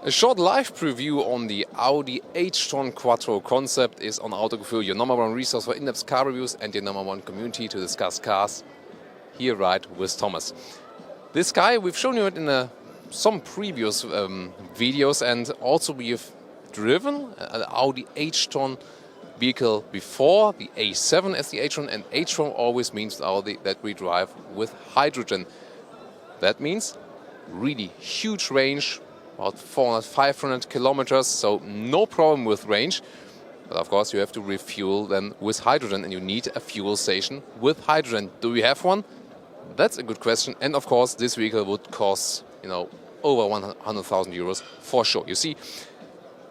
A short live preview on the Audi h-tron Quattro Concept is on Autogefühl, your number one resource for in-depth car reviews and your number one community to discuss cars. Here right with Thomas. This guy, we've shown you it in some previous videos, and also we've driven an Audi h-tron vehicle before, the A7 as the h-tron, and h-tron always means Audi that we drive with hydrogen. That means really huge range, about 400-500 kilometers, so no problem with range. But of course you have to refuel then with hydrogen, and you need a fuel station with hydrogen. Do we have one? That's a good question. And of course this vehicle would cost, over 100,000 euros for sure. You see,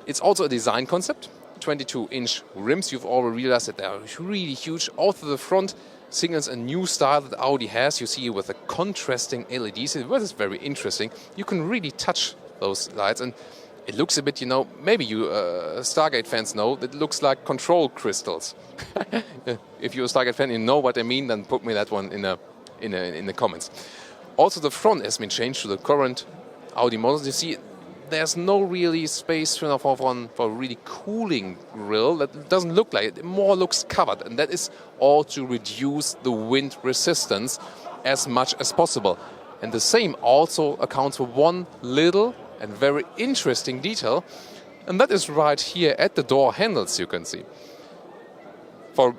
it's also a design concept. 22-inch rims, you've already realized that they are really huge. Also the front signals a new style that Audi has. You see with the contrasting LEDs, it was very interesting. You can really touch those lights, and it looks a bit, maybe you Stargate fans know, that looks like control crystals. If you're a Stargate fan, you know what I mean, then put me that one in the comments. Also the front has been changed to the current Audi models. You see, there's no really space for a really cooling grille. That doesn't look like it. It more looks covered, and that is all to reduce the wind resistance as much as possible. And the same also accounts for one little and very interesting detail, and that is right here at the door handles, you can see. For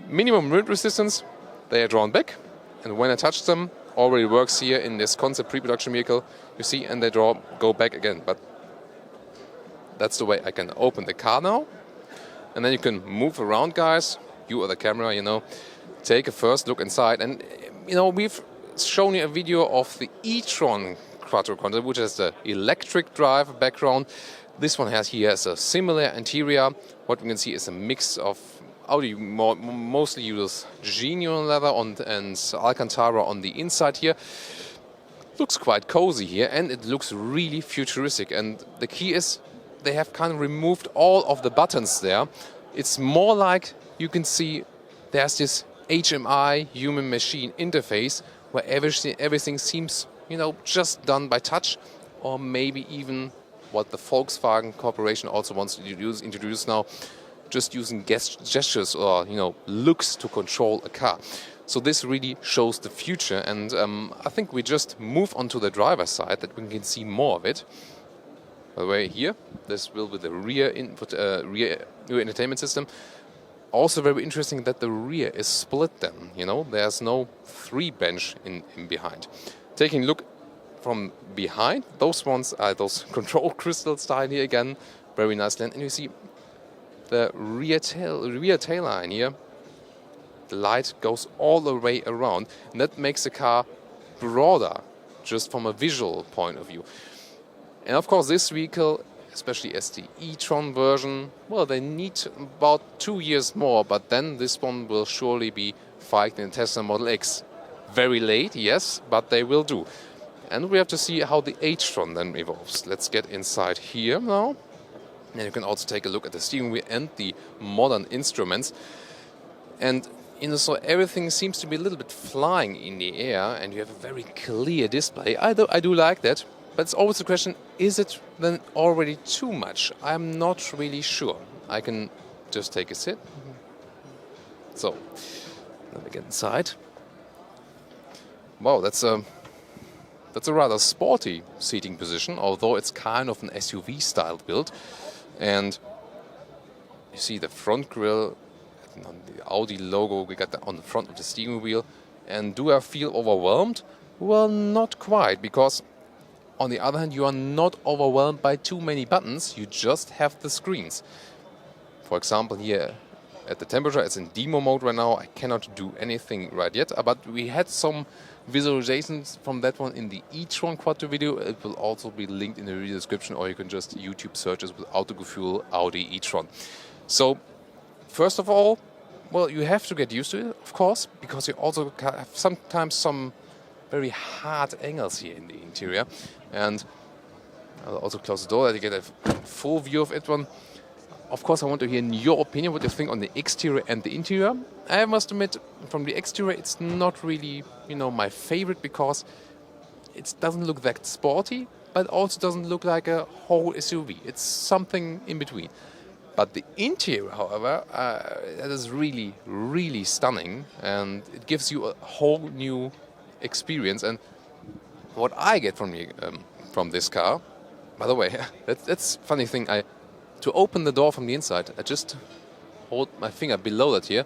minimum wind resistance, they are drawn back, and when I touch them, already works here in this concept pre-production vehicle, you see, and they go back again. But that's the way I can open the car now, and then you can move around, guys. You are the camera, take a first look inside, and we've shown you a video of the e-tron Quattro Concept, which has the electric drive background. This one has a similar interior. What we can see is a mix of Audi mostly uses genuine leather and Alcantara on the inside here. Looks quite cozy here, and it looks really futuristic. And the key is they have kind of removed all of the buttons there. It's more like you can see there's this HMI human-machine interface where everything seems just done by touch, or maybe even what the Volkswagen Corporation also wants to introduce now, just using gestures or looks to control a car. So this really shows the future, and I think we just move on to the driver's side that we can see more of it. By the way, here this will be the rear entertainment system. Also very interesting that the rear is split then. There's no three bench in behind. Taking a look from behind, those ones are those control crystal style here again, very nicely. And you see the rear tail line here. The light goes all the way around, and that makes the car broader, just from a visual point of view. And of course, this vehicle, especially as the e-tron version, well, they need about 2 years more, but then this one will surely be fighting in Tesla Model X. Very late, yes, but they will do. And we have to see how the h-tron then evolves. Let's get inside here now. And you can also take a look at the steering wheel and the modern instruments. And so everything seems to be a little bit flying in the air, and you have a very clear display. I do like that, but it's always the question, is it then already too much? I'm not really sure. I can just take a sit. So, let me get inside. Wow, that's a rather sporty seating position, although it's kind of an SUV-style build. And you see the front grille, the Audi logo, we got that on the front of the steering wheel. And do I feel overwhelmed? Well, not quite, because on the other hand, you are not overwhelmed by too many buttons, you just have the screens. For example, here at the temperature, it's in demo mode right now. I cannot do anything right yet, but we had some visualizations from that one in the e-tron Quattro video. It will also be linked in the video description, or you can just YouTube search it with Autogefühl Audi e-tron. So, first of all, well, you have to get used to it, of course, because you also have sometimes some very hard angles here in the interior. And I'll also close the door that you get a full view of it one. Of course, I want to hear your opinion, what you think on the exterior and the interior. I must admit, from the exterior, it's not really, my favorite, because it doesn't look that sporty. but also doesn't look like a whole SUV. It's something in between. But the interior, however, that is really, really stunning, and it gives you a whole new experience. And what I get from this car, by the way, that's a funny thing. To open the door from the inside, I just hold my finger below that here.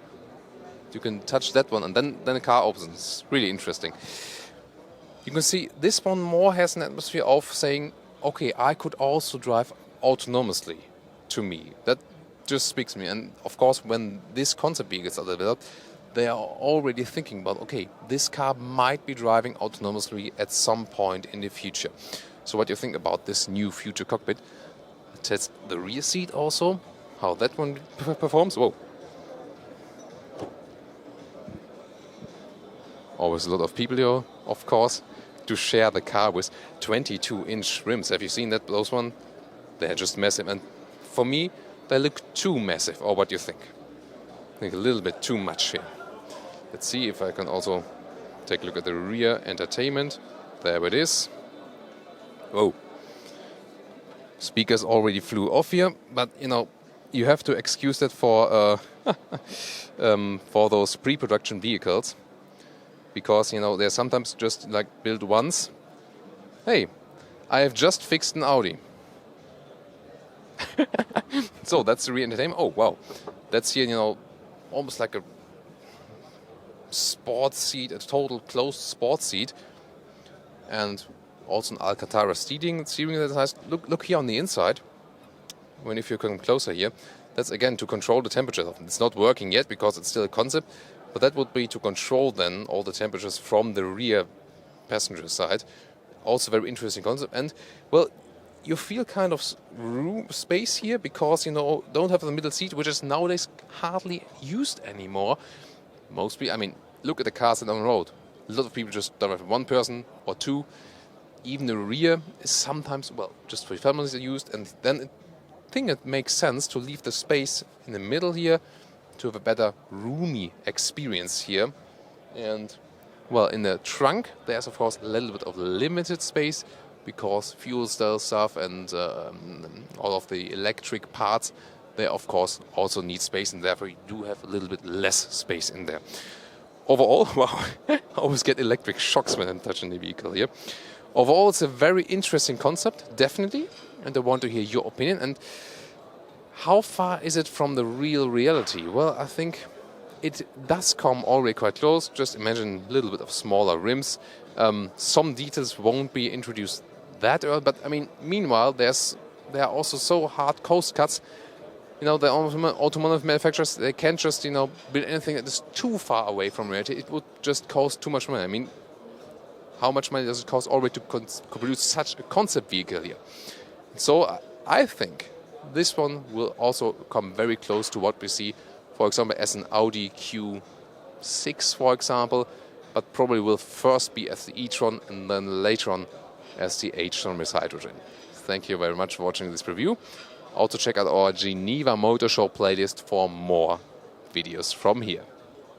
You can touch that one, and then the car opens. It's really interesting. You can see this one more has an atmosphere of saying, okay, I could also drive autonomously. To me, that just speaks to me. And of course, when these concept vehicles are developed, they are already thinking about, okay, this car might be driving autonomously at some point in the future. So what do you think about this new future cockpit? Test the rear seat also, how that one performs. Whoa. Always a lot of people here, of course, to share the car with 22-inch rims. Have you seen that, those one? They're just massive. And for me, they look too massive. Or what do you think? I think a little bit too much here. Let's see if I can also take a look at the rear entertainment. There it is. Whoa. Speakers already flew off here, but you know, you have to excuse that for those pre-production vehicles, because you know they're sometimes just like built once. Hey, I have just fixed an Audi. So that's the rear entertainment. Oh wow, that's here, you know, almost like a sports seat, a total closed sports seat, and also an Alcantara steering that has. Look here on the inside. If you come closer here, that's again to control the temperature. It's not working yet because it's still a concept, but that would be to control then all the temperatures from the rear passenger side. Also very interesting concept. And well, you feel kind of room space here because you know don't have the middle seat, which is nowadays hardly used anymore. Mostly, I mean, look at the cars that are on the road. A lot of people just drive one person or two. Even the rear is sometimes, well, just for families are used, and then I think it makes sense to leave the space in the middle here to have a better roomy experience here. And well, in the trunk there's of course a little bit of limited space because fuel cell stuff and all of the electric parts, they of course also need space, and therefore you do have a little bit less space in there. Overall, wow, I always get electric shocks when I'm touching the vehicle here. Overall, it's a very interesting concept, definitely, and I want to hear your opinion. And how far is it from the real reality? Well, I think it does come already quite close. Just imagine a little bit of smaller rims. Some details won't be introduced that early, but I mean, meanwhile, there are also so hard cost cuts. You know, the automotive manufacturers, they can't just, you know, build anything that is too far away from reality. It would just cost too much money. I mean, how much money does it cost already to produce such a concept vehicle here? So I think this one will also come very close to what we see, for example, as an Audi Q6, for example, but probably will first be as the e-tron and then later on as the h-tron with hydrogen. Thank you very much for watching this review. Also check out our Geneva Motor Show playlist for more videos from here.